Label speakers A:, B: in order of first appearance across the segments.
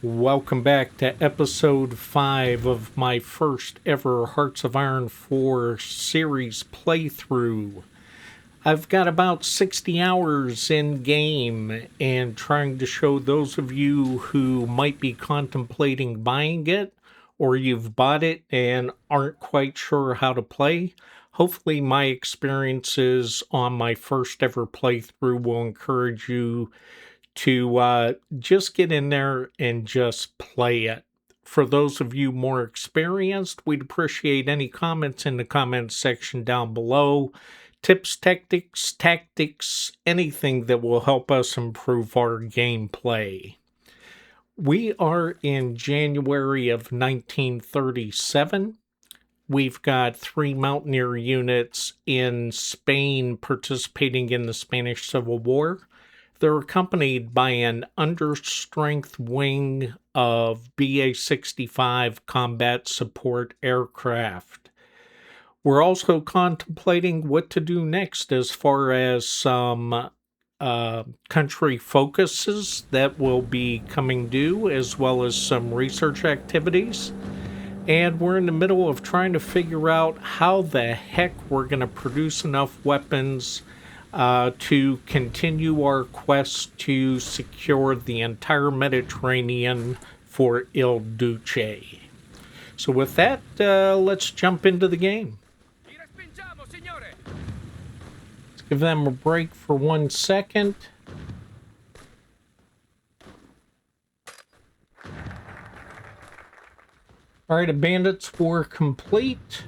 A: Welcome back to episode 5 of my first ever Hearts of Iron 4 series playthrough. I've got about 60 hours in game and trying to show those of you who might be contemplating buying it or you've bought it and aren't quite sure how to play. Hopefully my experiences on my first ever playthrough will encourage you to just get in there and just play it. For those of you more experienced, we'd appreciate any comments in the comments section down below. Tips, tactics, anything that will help us improve our gameplay. We are in January of 1937. We've got 3 mountaineer units in Spain participating in the Spanish Civil War. They're accompanied by an understrength wing of BA-65 combat support aircraft. We're also contemplating what to do next as far as some country focuses that will be coming due, as well as some research activities. And we're in the middle of trying to figure out how the heck we're going to produce enough weapons to continue our quest to secure the entire Mediterranean for Il Duce. So with that, let's jump into the game. Let's give them a break for 1 second. All right, a bandits war complete.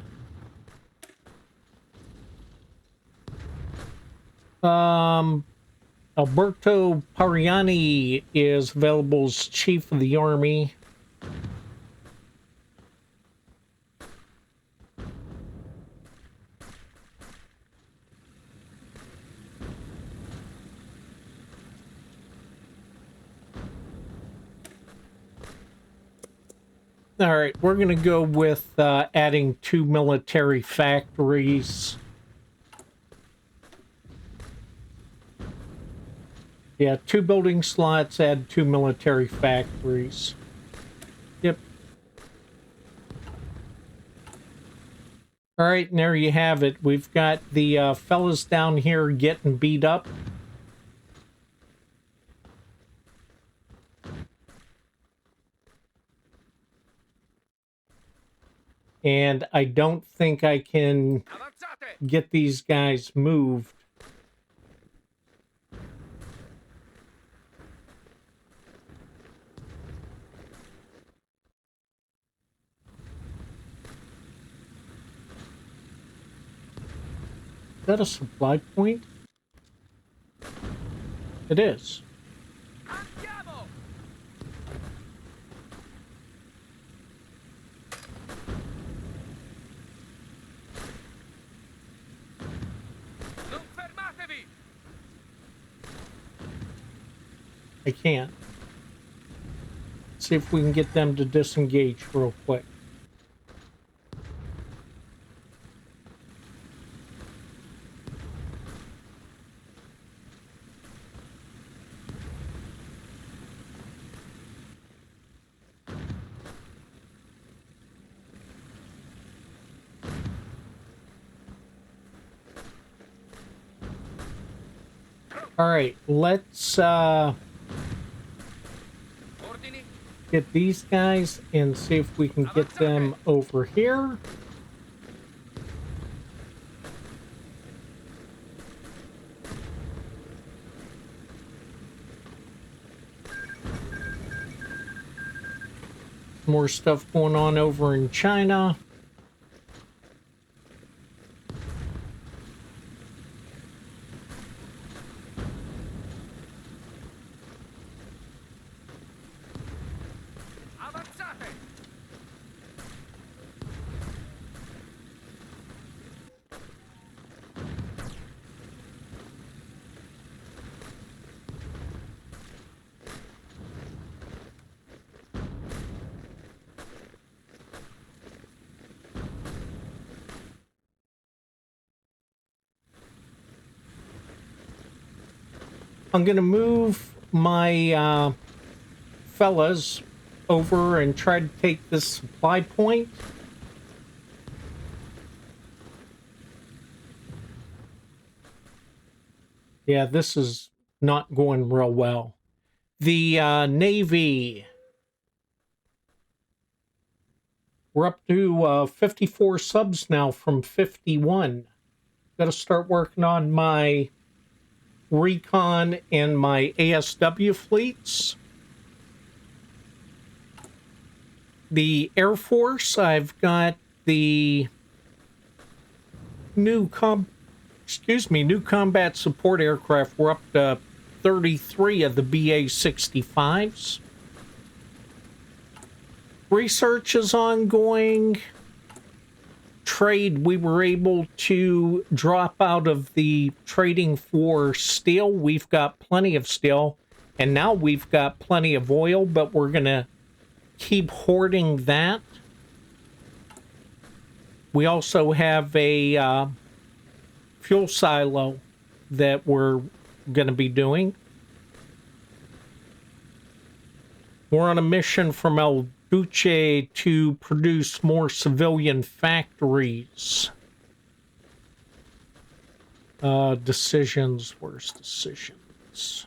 A: Alberto Pariani is available as chief of the army. All right, we're going to go with adding 2 military factories. Yeah, 2 building slots, add 2 military factories. Yep. All right, and there you have it. We've got the fellas down here getting beat up. And I don't think I can get these guys moved. Is that a supply point? It is. I can't. Let's see if we can get them to disengage real quick. All right, let's get these guys and see if we can get them over here. More stuff going on over in China. I'm going to move my fellas over and try to take this supply point. Yeah, this is not going real well. The Navy, we're up to 54 subs now from 51. Got to start working on my recon and my ASW fleets. The Air Force, I've got the new combat support aircraft. We're up to 33 of the BA-65s. Research is ongoing. Trade, we were able to drop out of the trading for steel. We've got plenty of steel, and now we've got plenty of oil, but we're going to keep hoarding that. We also have a fuel silo that we're going to be doing. We're on a mission from El Duce to produce more civilian factories. Decisions, where's decisions?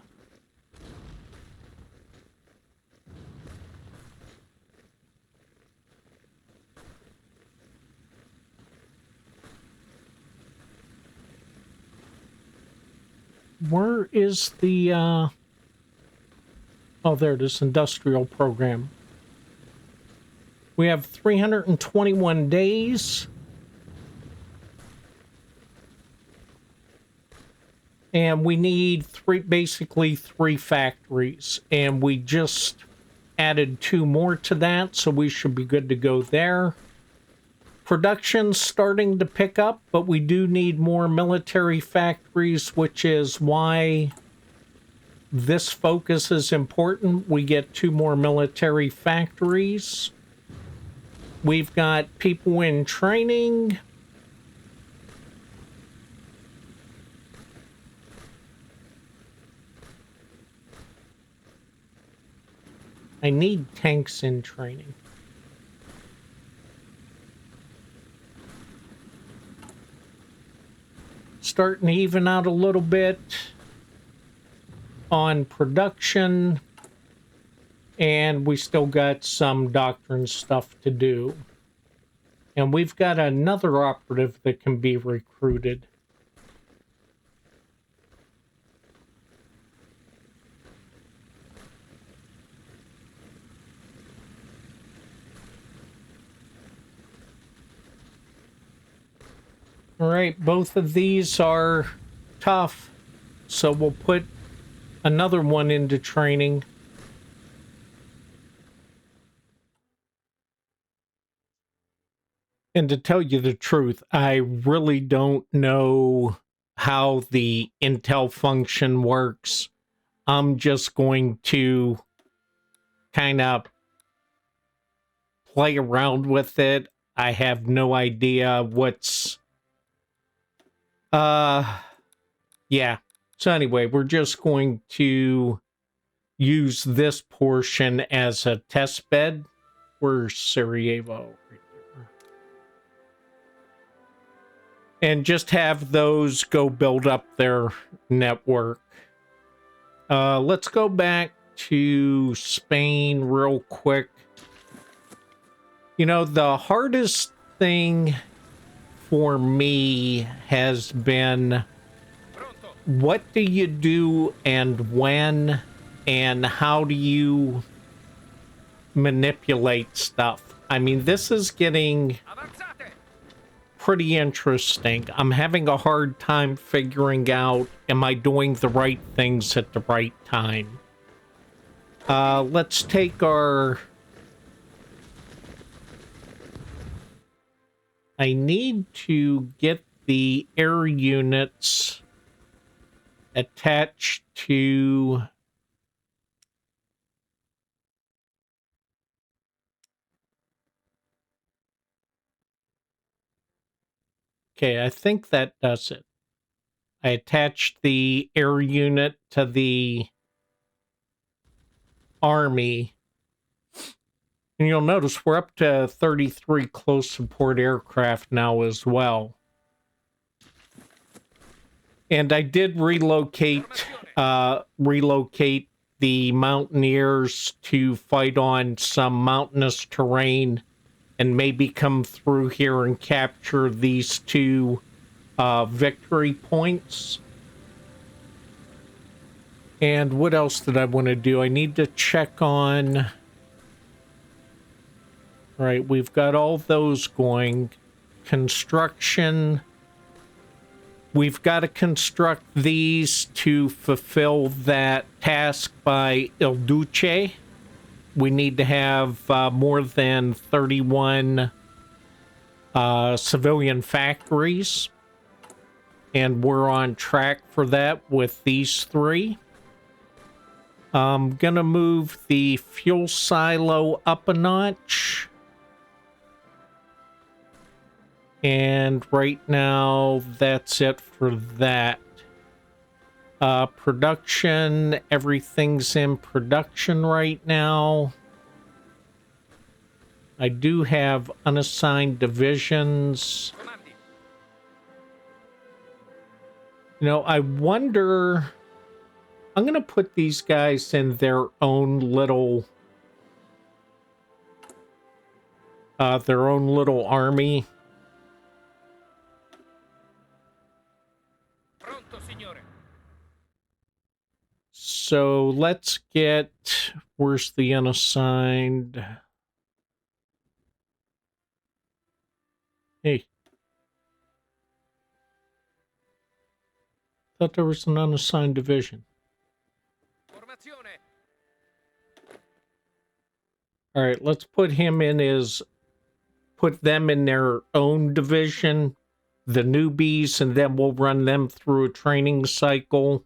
A: Where is the, oh, there it is, industrial program. We have 321 days. And we need basically three factories. And we just added 2 more to that, so we should be good to go there. Production's starting to pick up, but we do need more military factories, which is why this focus is important. We get 2 more military factories. We've got people in training. I need tanks in training. Starting to even out a little bit on production, and we still got some doctrine stuff to do. And we've got another operative that can be recruited. All right, both of these are tough, so we'll put another one into training. And to tell you the truth, I really don't know how the intel function works. I'm just going to kind of play around with it. I have no idea what's... yeah. So anyway, we're just going to use this portion as a test bed. Where's Sarajevo? Right there. And just have those go build up their network. Let's go back to Spain real quick. You know, the hardest thing for me has been, what do you do and when, and how do you manipulate stuff? I mean, this is getting pretty interesting. I'm having a hard time figuring out, am I doing the right things at the right time? Let's take our... I need to get the air units attached to... Okay, I think that does it. I attached the air unit to the army. And you'll notice we're up to 33 close support aircraft now as well. And I did relocate the Mountaineers to fight on some mountainous terrain and maybe come through here and capture these two victory points. And what else did I want to do? I need to check on... All right, we've got all those going. Construction... We've got to construct these to fulfill that task by Il Duce. We need to have more than 31 civilian factories. And we're on track for that with these three. I'm going to move the fuel silo up a notch. And right now, that's it for that. Production, everything's in production right now. I do have unassigned divisions. You know, I wonder... I'm going to put these guys in their own little army. So let's get, where's the unassigned? Hey. Thought there was an unassigned division. All right, let's put him in his, put them in their own division, the newbies, and then we'll run them through a training cycle.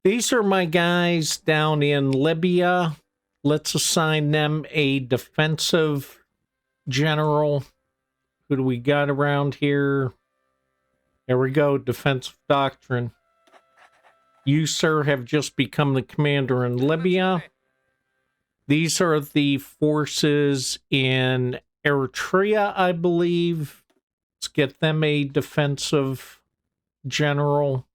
A: These are my guys down in Libya. Let's assign them a defensive general. Who do we got around here? There we go, defensive doctrine. You, sir, have just become the commander in Libya. These are the forces in Eritrea, I believe. Let's get them a defensive general.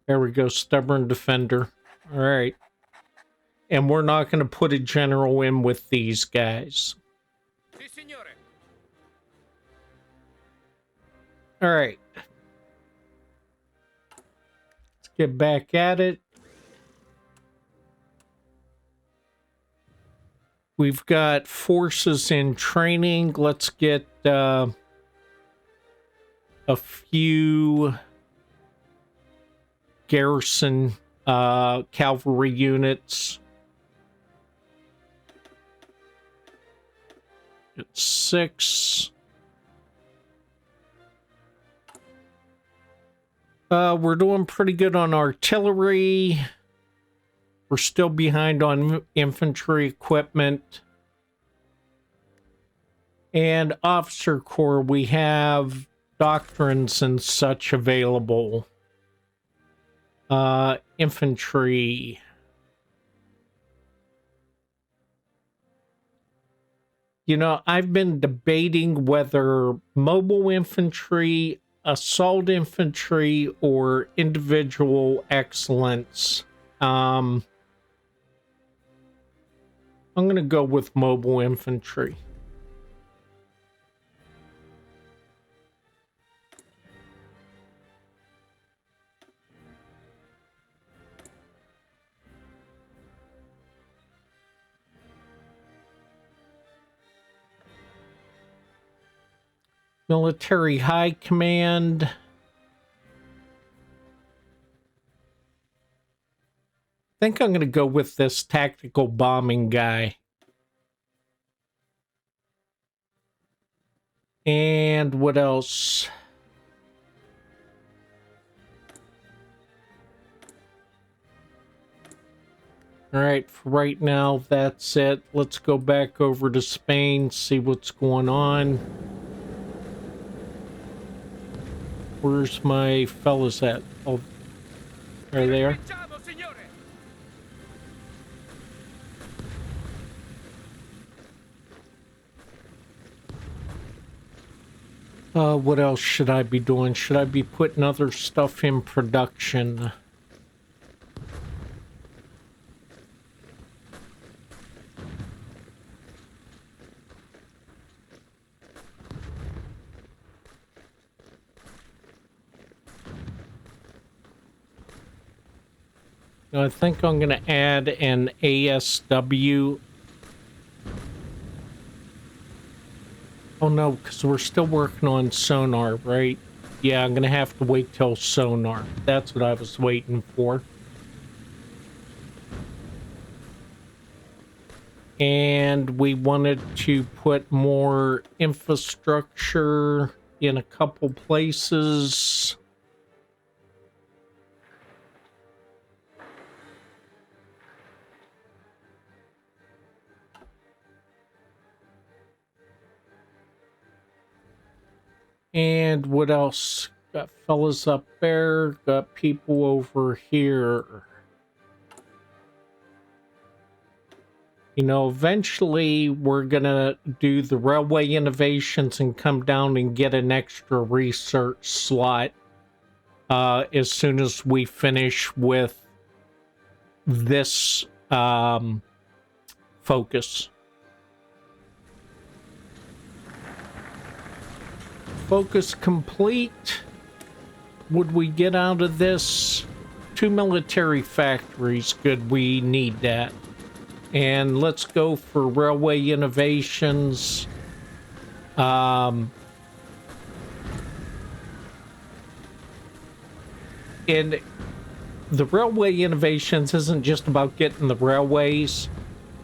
A: There we go, stubborn defender. All right. And we're not going to put a general in with these guys. All right. Let's get back at it. We've got forces in training. Let's get a few garrison cavalry units. It's 6. We're doing pretty good on artillery. We're still behind on infantry equipment. And officer corps, we have doctrines and such available. Infantry. You know, I've been debating whether mobile infantry, assault infantry, or individual excellence. I'm going to go with mobile infantry. Military High Command. I think I'm going to go with this tactical bombing guy. And what else? All right, for right now, that's it. Let's go back over to Spain, see what's going on. Where's my fellas at? Oh, there they are. What else should I be doing? Should I be putting other stuff in production? I think I'm going to add an ASW. Oh no, because we're still working on sonar, right? Yeah, I'm going to have to wait till sonar. That's what I was waiting for. And we wanted to put more infrastructure in a couple places. And what else? Got fellas up there, got people over here. You know, eventually we're gonna do the railway innovations and come down and get an extra research slot as soon as we finish with this focus. Focus complete. Would we get out of this? 2 military factories. Good, we need that. And let's go for railway innovations. And the railway innovations isn't just about getting the railways,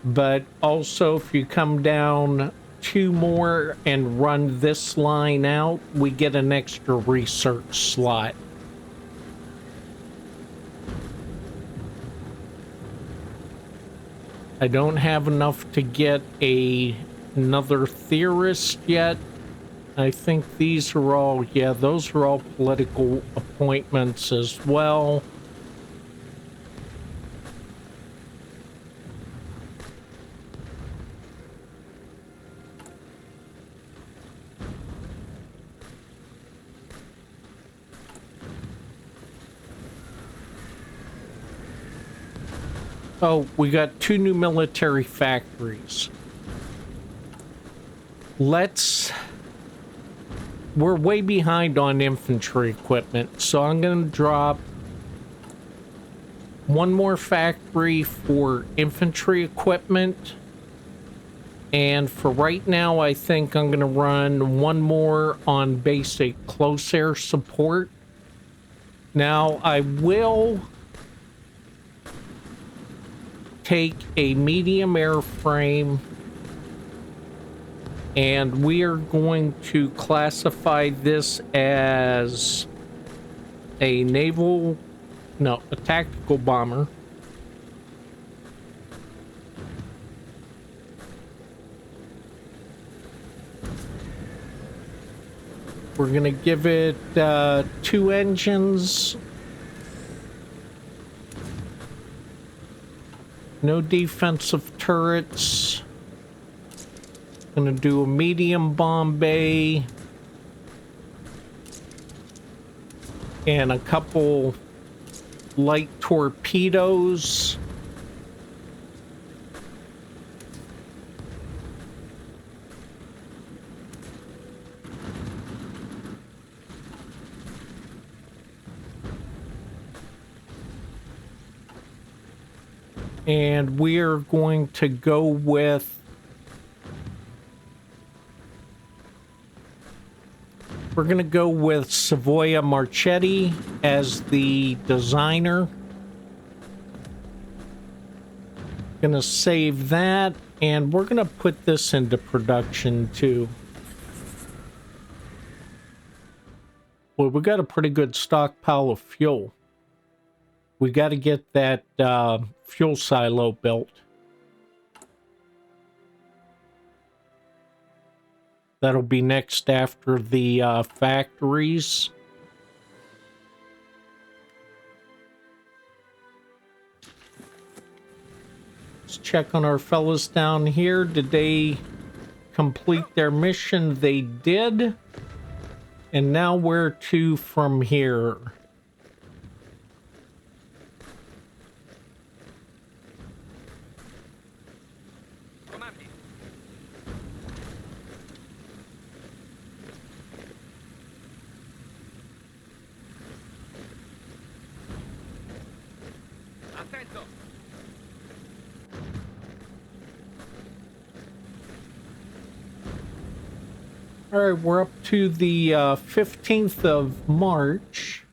A: but also if you come down 2 more and run this line out, we get an extra research slot. I don't have enough to get another theorist yet. I think these are all, yeah, those are all political appointments as well. Oh, we got 2 new military factories. We're way behind on infantry equipment, so I'm going to drop 1 more factory for infantry equipment. And for right now, I think I'm going to run 1 more on basic close air support. Now, I will take a medium airframe and we are going to classify this as a a tactical bomber. We're going to give it 2 engines. No defensive turrets. Gonna do a medium bomb bay. And a couple light torpedoes. And we're going to go with Savoia Marchetti as the designer. Gonna save that, and we're gonna put this into production too. Well, we got a pretty good stockpile of fuel. We got to get that fuel silo built. That'll be next after the factories. Let's check on our fellas down here. Did they complete their mission? They did. And now where to from here? All right, we're up to the 15th of March.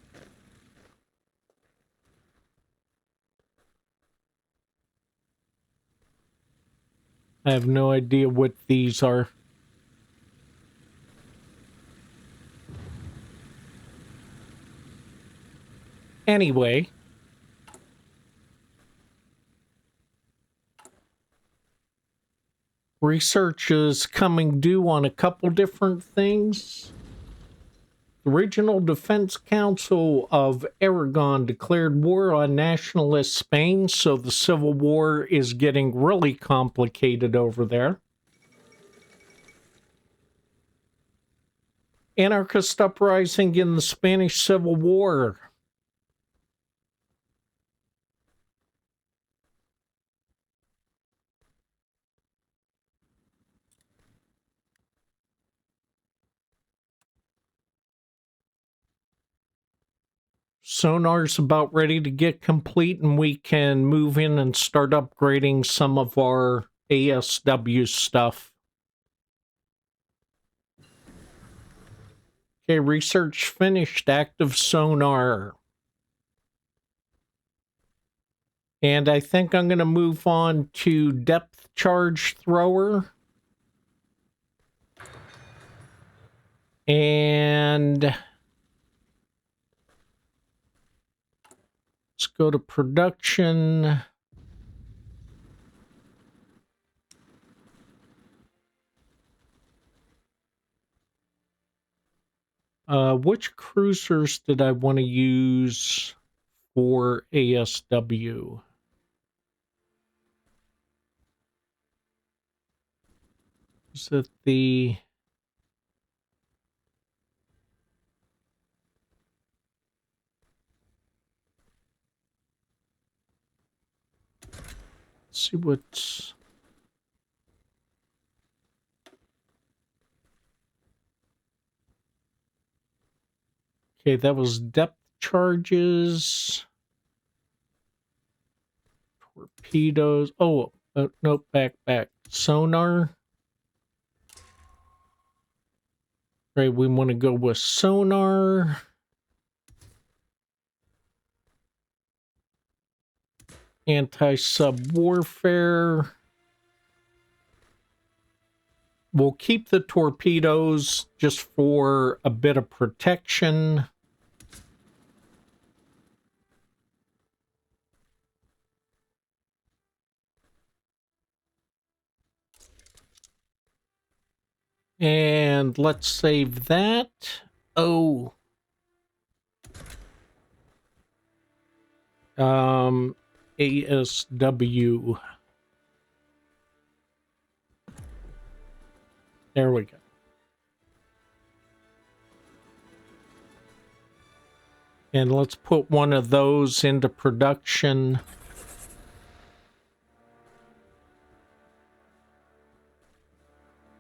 A: I have no idea what these are. Anyway. Research is coming due on a couple different things. The Regional Defense Council of Aragon declared war on nationalist Spain, so the civil war is getting really complicated over there. Anarchist uprising in the Spanish Civil War. Sonar's about ready to get complete, and we can move in and start upgrading some of our ASW stuff. Okay, research finished. Active sonar. And I think I'm going to move on to depth charge thrower. And let's go to production. Which cruisers did I want to use for ASW? Is it the... Let's see what's... Okay, that was depth charges. Torpedoes. Oh, nope, back. Sonar. Right, we want to go with sonar. Anti-sub warfare. We'll keep the torpedoes just for a bit of protection. And let's save that. Oh. ASW. There we go. And let's put one of those into production.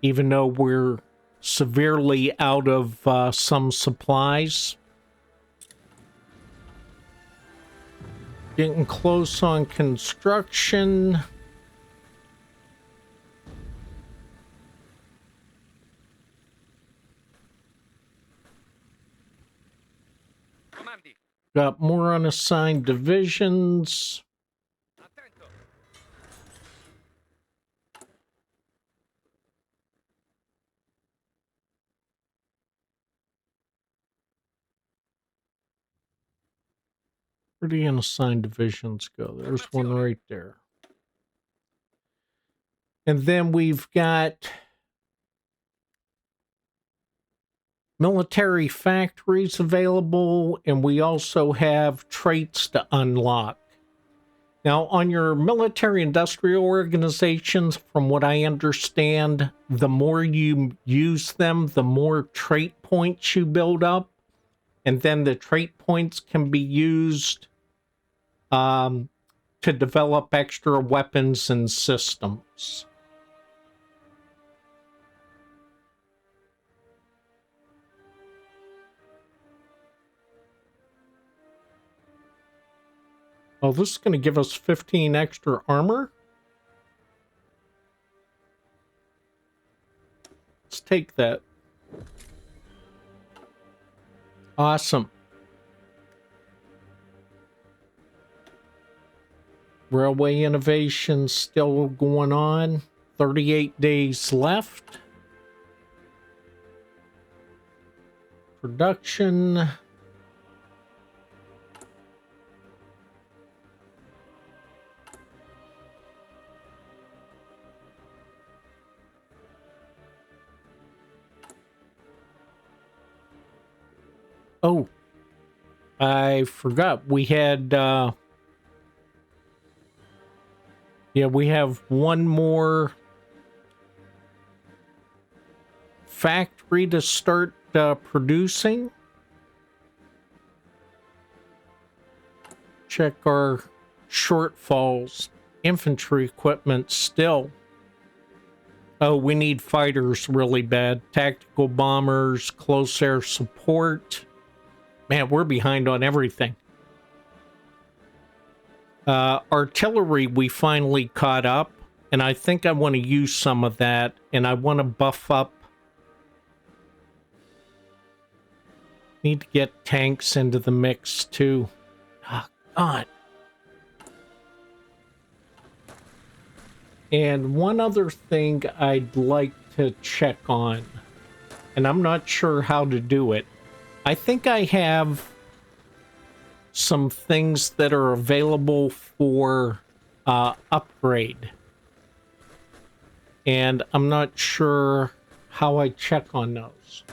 A: Even though we're severely out of some supplies. Getting close on construction. Got more unassigned divisions. Where do the unassigned divisions go? There's one right there. And then we've got military factories available, and we also have traits to unlock. Now, on your military industrial organizations, from what I understand, the more you use them, the more trait points you build up. And then the trait points can be used to develop extra weapons and systems. Oh, this is going to give us 15 extra armor. Let's take that. Awesome. Railway innovation still going on. 38 days left. Production. Oh, I forgot. We had, yeah, we have one more factory to start producing. Check our shortfalls. Infantry equipment still. Oh, we need fighters really bad. Tactical bombers, close air support. Man, we're behind on everything. Artillery, we finally caught up, and I think I want to use some of that, and I want to buff up. Need to get tanks into the mix, too. Oh, God. And one other thing I'd like to check on, and I'm not sure how to do it. I think I have some things that are available for upgrade. And I'm not sure how I check on those.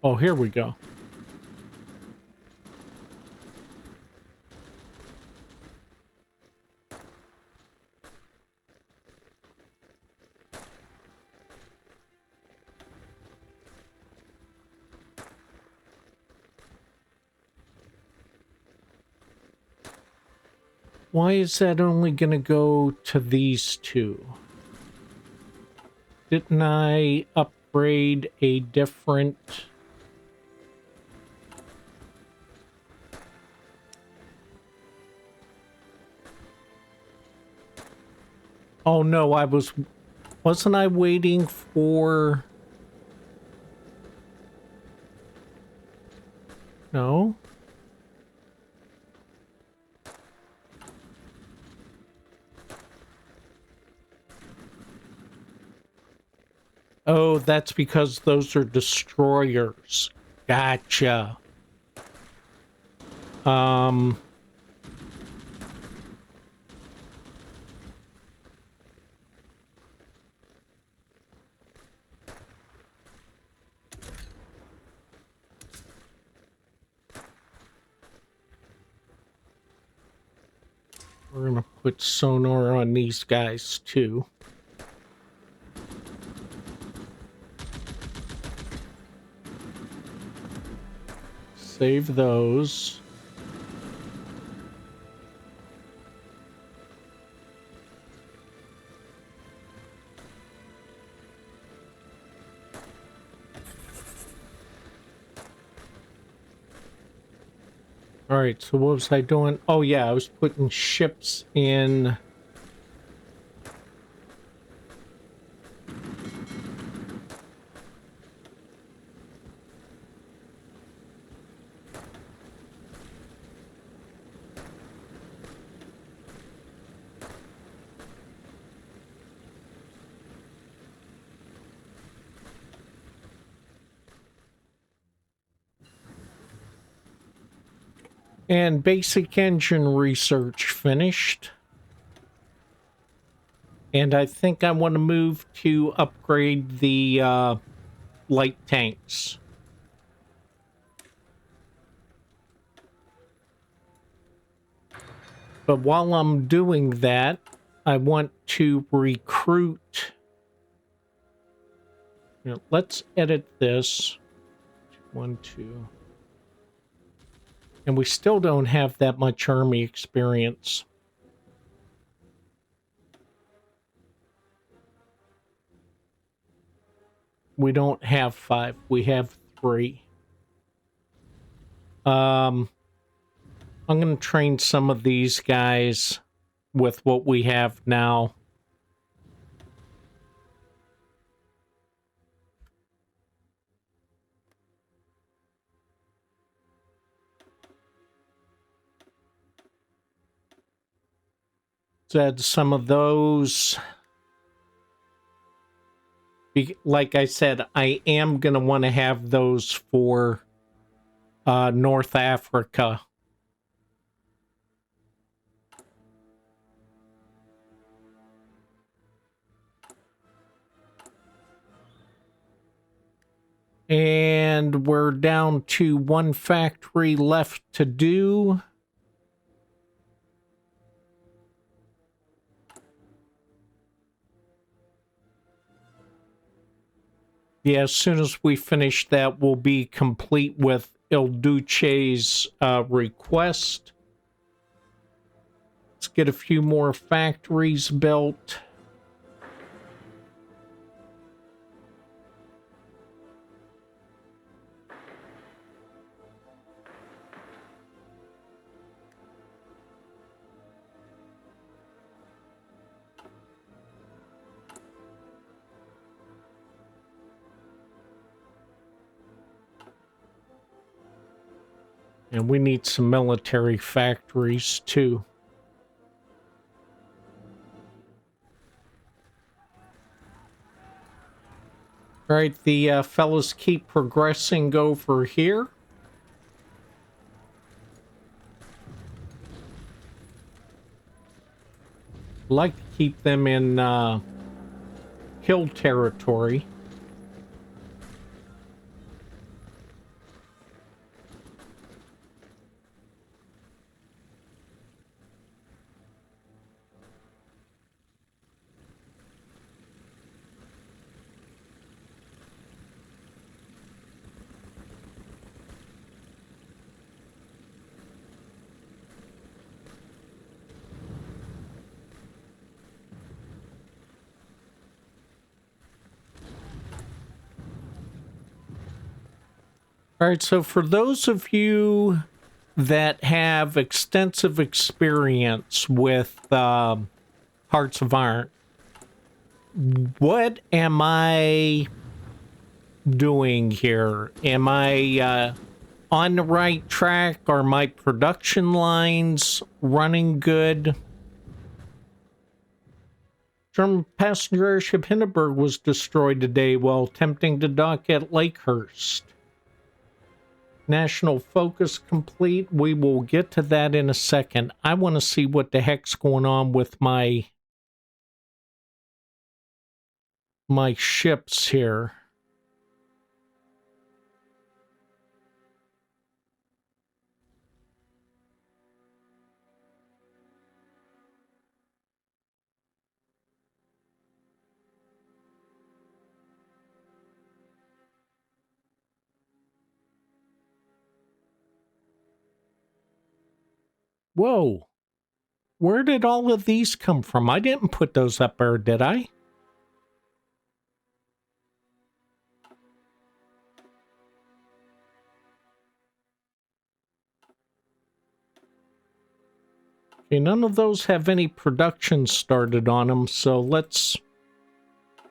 A: Oh, here we go. Why is that only going to go to these two? Didn't I upgrade a different... Oh no, wasn't I waiting for... No? Oh, that's because those are destroyers. Gotcha. We're gonna put sonar on these guys too. Save those. All right, so what was I doing? Oh yeah, I was putting ships in. And basic engine research finished. And I think I want to move to upgrade the light tanks. But while I'm doing that, I want to recruit. You know, let's edit this. 1, 2. And we still don't have that much army experience. We don't have 5. We have 3. I'm going to train some of these guys with what we have now. Let's add some of those. Like I said, I am going to want to have those for North Africa. And we're down to 1 factory left to do. Yeah, as soon as we finish that, we'll be complete with Il Duce's request. Let's get a few more factories built. And we need some military factories, too. All right, the fellas keep progressing over here. I'd like to keep them in hill territory. All right, so for those of you that have extensive experience with Hearts of Iron, what am I doing here? Am I on the right track? Are my production lines running good? German passenger airship Hindenburg was destroyed today while attempting to dock at Lakehurst. National focus complete. We will get to that in a second. I want to see what the heck's going on with my ships here. Whoa. Where did all of these come from? I didn't put those up there, did I? Okay, none of those have any production started on them, so let's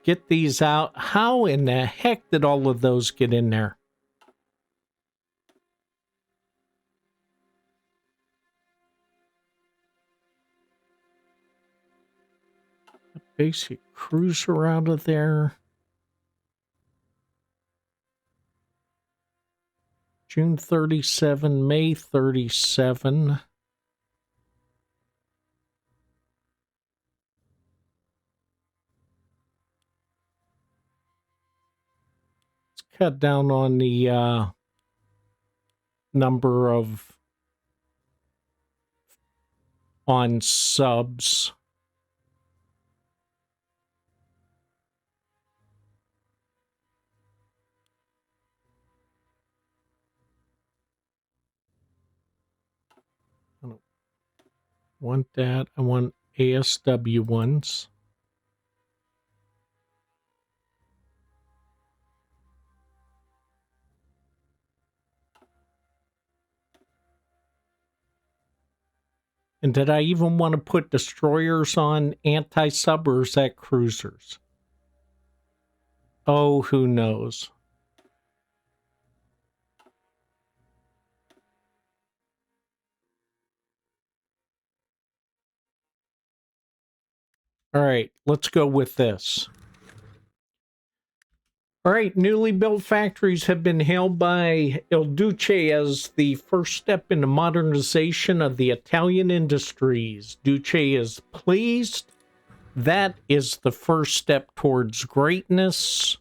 A: get these out. How in the heck did all of those get in there? A basic cruiser out of there. June 37, May 37. Let's cut down on the number of on subs. I don't want that. I want ASW ones. And did I even want to put destroyers on anti-sub, or is that cruisers? Oh, who knows? All right, let's go with this. All right, newly built factories have been hailed by Il Duce as the first step in the modernization of the Italian industries. Duce is pleased. That is the first step towards greatness.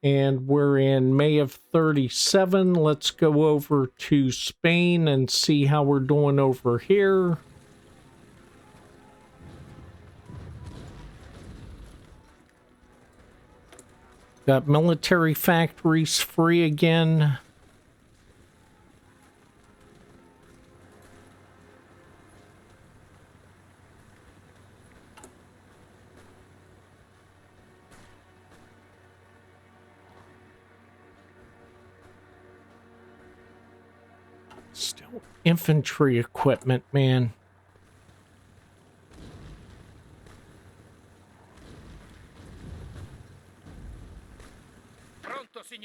A: And we're in May of 37. Let's go over to Spain and see how we're doing over here. Got military factories free again. Still infantry equipment, man.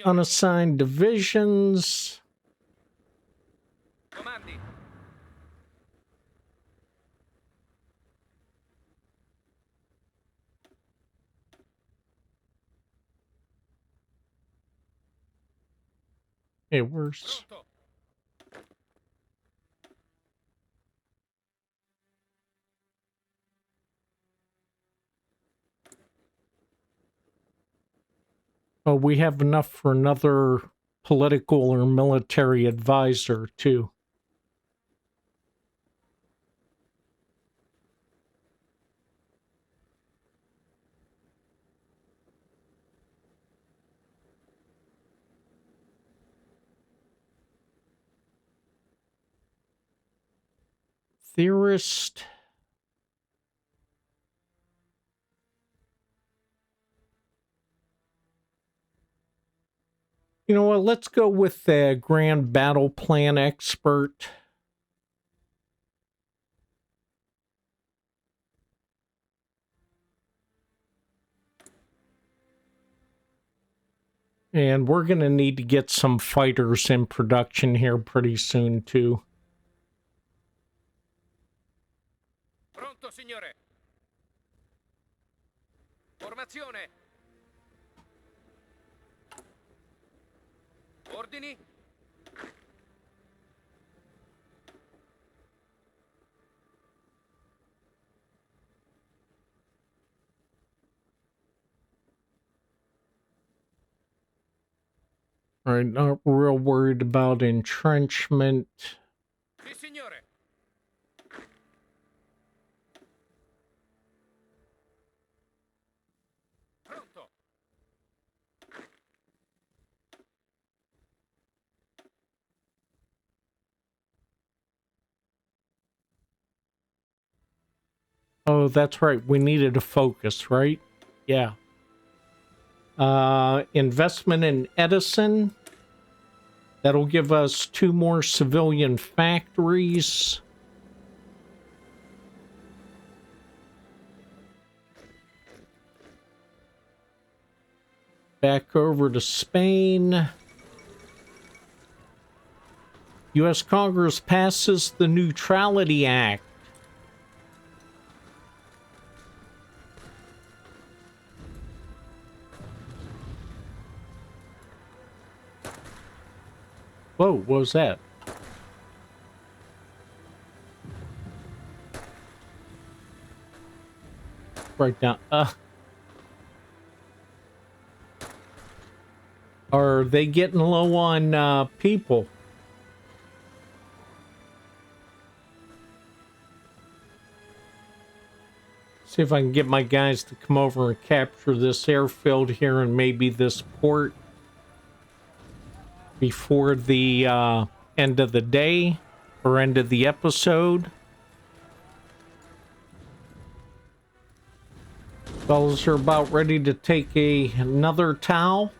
A: Unassigned divisions.
B: Comandi.
A: Hey, where's... Oh, we have enough for another political or military advisor, too. Theorist. You know what? Let's go with the Grand Battle Plan expert. And we're going to need to get some fighters in production here pretty soon, too.
B: Pronto, signore. Formazione. Ordini.
A: All right, not real worried about entrenchment.
B: Sì, signore. Pronto.
A: Oh, that's right. We needed a focus, right? Yeah. Investment in Edison. That'll give us 2 more civilian factories. Back over to Spain. U.S. Congress passes the Neutrality Act. Whoa, what was that? Right down. Are they getting low on people? See if I can get my guys to come over and capture this airfield here and maybe this port before the end of the day or end of the episode. Fellas are about ready to take another towel.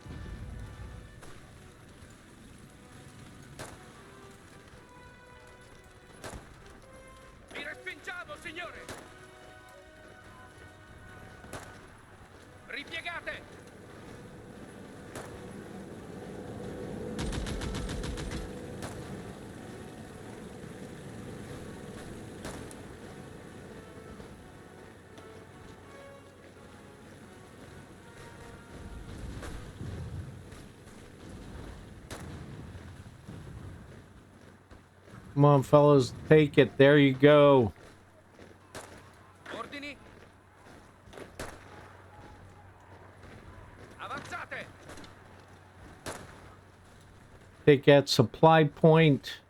B: Vi respingiamo, signore! Ripiegate!
A: Come on, fellas, take it. There you go.
B: Ordini! Avanzate!
A: Take that supply point.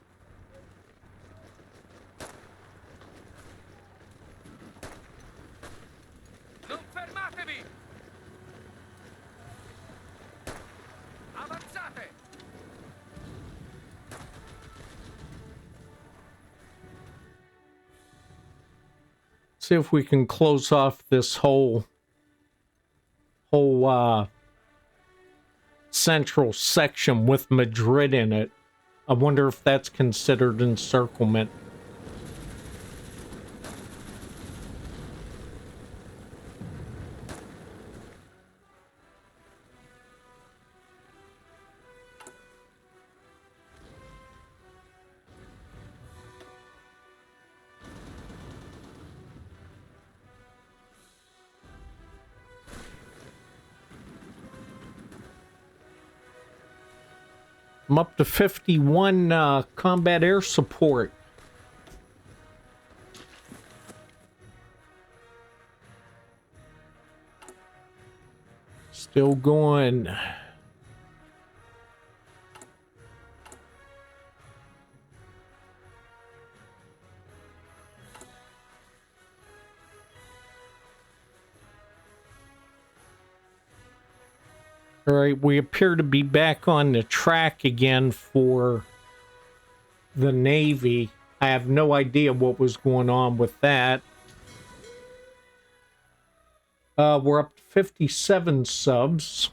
B: Non fermatevi! Avanzate!
A: See if we can close off this whole central section with Madrid in it. I wonder if that's considered encirclement. I'm up to 51 combat air support. Still going. All right, we appear to be back on the track again for the Navy. I have no idea what was going on with that. We're up to 57 subs.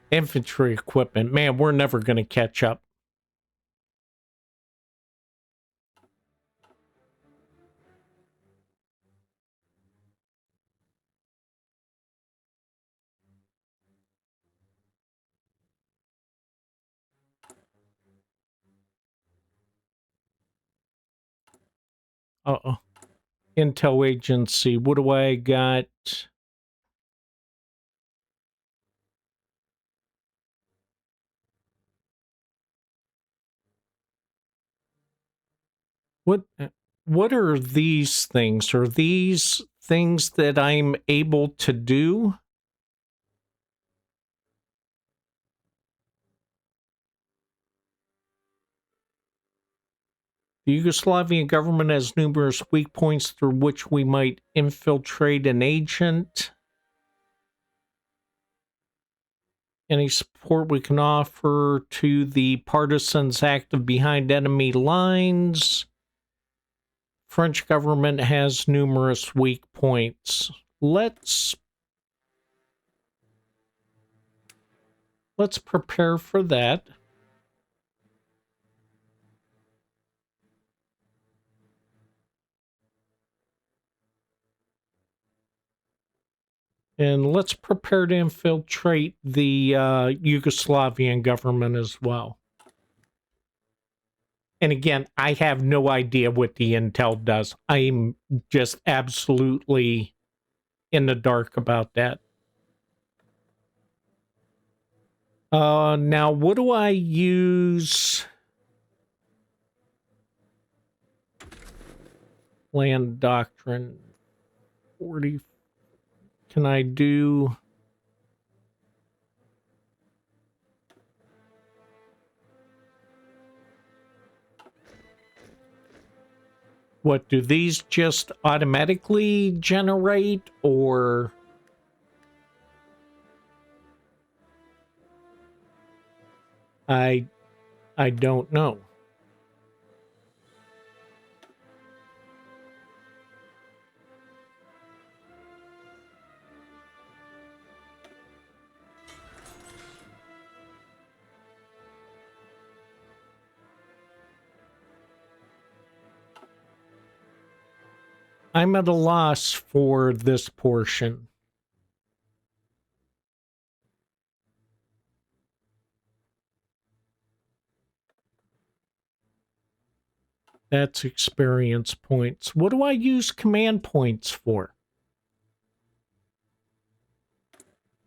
A: Infantry equipment. Man, we're never going to catch up. Uh-oh. Intel agency. What do I got? What are these things? Are these things that I'm able to do? The Yugoslavian government has numerous weak points through which we might infiltrate an agent. Any support we can offer to the partisans active behind enemy lines. French government has numerous weak points. Let's prepare for that. And let's prepare to infiltrate the Yugoslavian government as well. And again, I have no idea what the intel does. I'm just absolutely in the dark about that. Now, what do I use? Land doctrine 40. Can I do? What, do these just automatically generate, or? I don't know. I'm at a loss for this portion. That's experience points. What do I use command points for?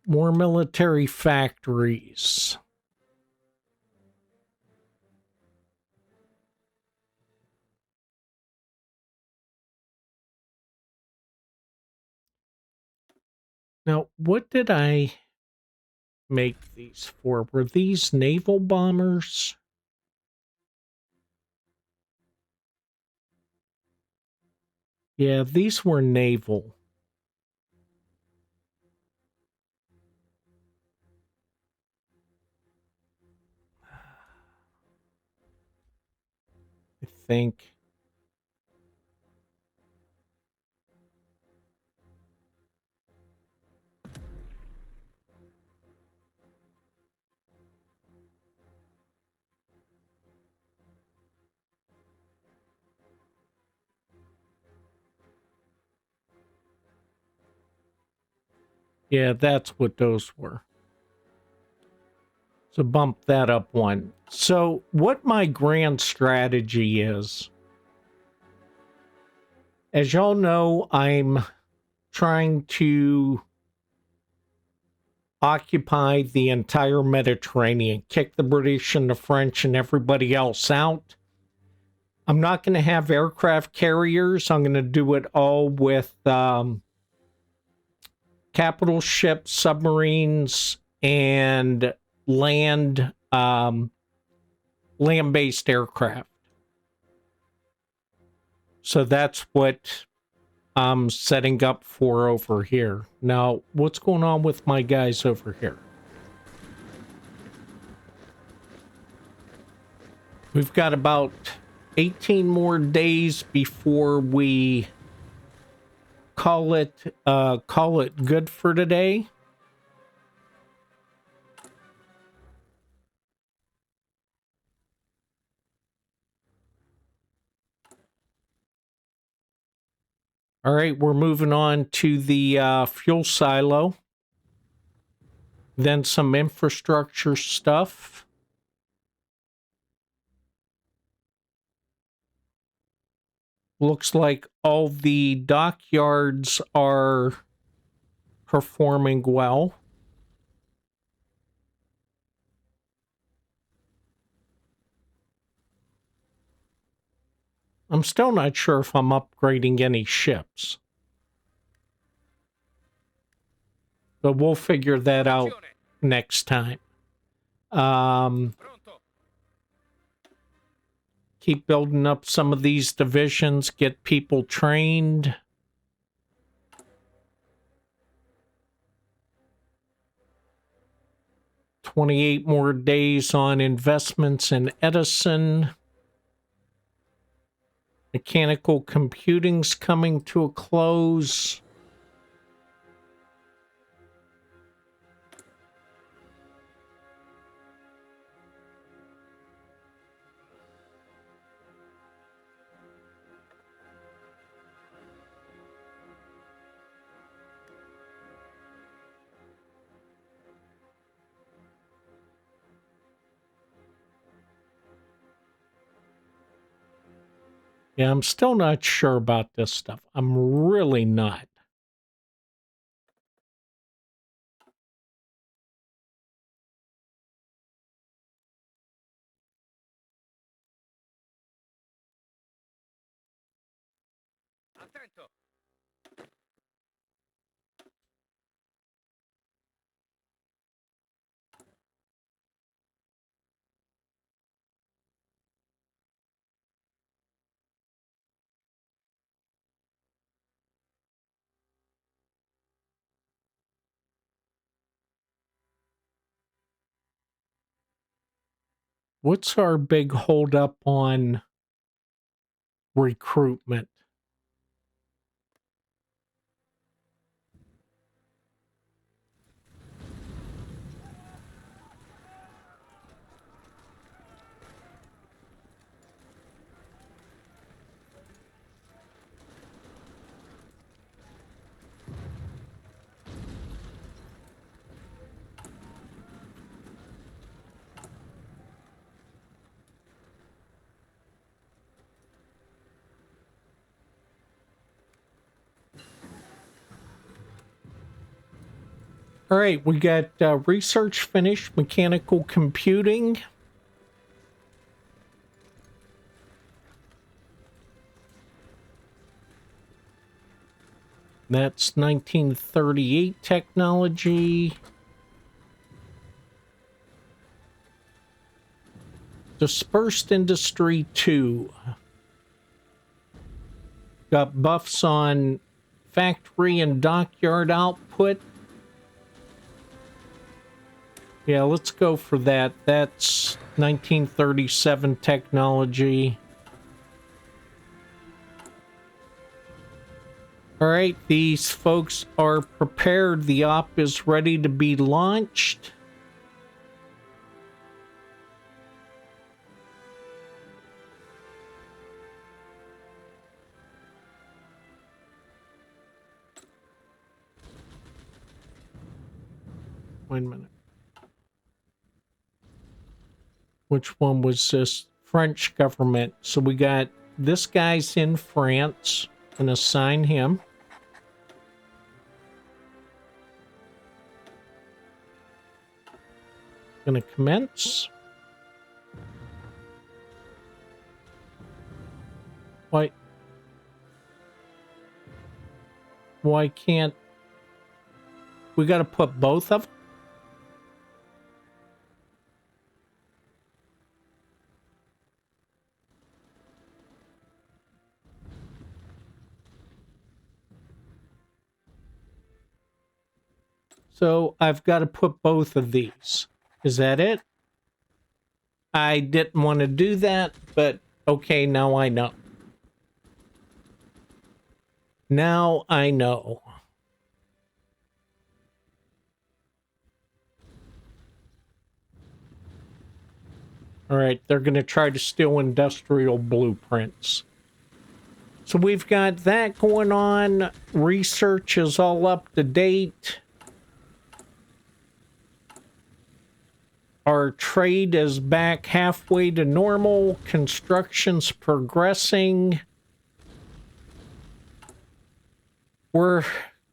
A: More military factories. Now, what did I make these for? Were these naval bombers? Yeah, these were naval. I think. Yeah, that's what those were. So bump that up one. So what my grand strategy is, as y'all know, I'm trying to occupy the entire Mediterranean, kick the British and the French and everybody else out. I'm not going to have aircraft carriers. I'm going to do it all with capital ships, submarines, and land land-based aircraft. So that's what I'm setting up for over here. Now, what's going on with my guys over here? We've got about 18 more days before we call it good for today. All right, we're moving on to the fuel silo. Then some infrastructure stuff. Looks like all the dockyards are performing well. I'm still not sure if I'm upgrading any ships. But we'll figure that out next time. Keep building up some of these divisions, get people trained. $28 more days on investments in Edison. Mechanical computing's coming to a close. Yeah, I'm still not sure about this stuff. I'm really not.
B: attento.
A: What's our big holdup on recruitment? All right, we got research finished, mechanical computing. That's 1938 technology. Dispersed Industry 2. Got buffs on factory and dockyard output. Yeah, let's go for that. That's 1937 technology. All right, these folks are prepared. The op is ready to be launched. Wait a minute. Which one was this? French government. So we got this guy's in France. Gonna assign him. Gonna commence. Why can't we gotta put both of them? So I've got to put both of these. Is that it? I didn't want to do that, but okay, now I know. Now I know. All right, they're going to try to steal industrial blueprints. So we've got that going on. Research is all up to date. Our trade is back halfway to normal. Construction's progressing. We're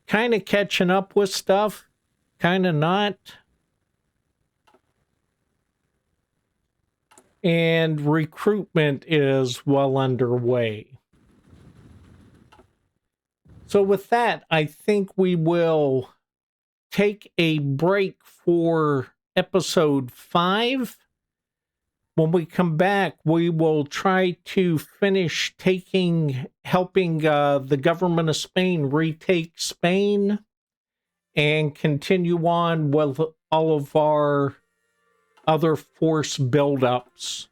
A: kind of catching up with stuff, kind of not. And recruitment is well underway. So with that, I think we will take a break for episode 5. When we come back, we will try to finish helping the government of Spain retake Spain and continue on with all of our other force buildups.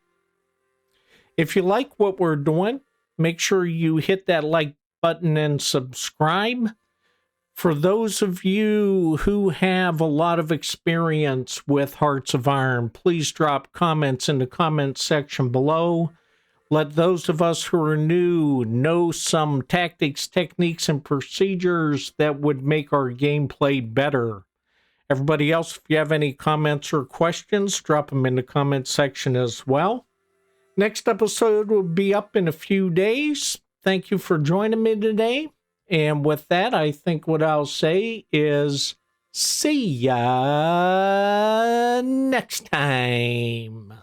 A: If you like what we're doing, make sure you hit that like button and subscribe. For those of you who have a lot of experience with Hearts of Iron, please drop comments in the comment section below. Let those of us who are new know some tactics, techniques, and procedures that would make our gameplay better. Everybody else, if you have any comments or questions, drop them in the comment section as well. Next episode will be up in a few days. Thank you for joining me today. And with that, I think what I'll say is see ya next time.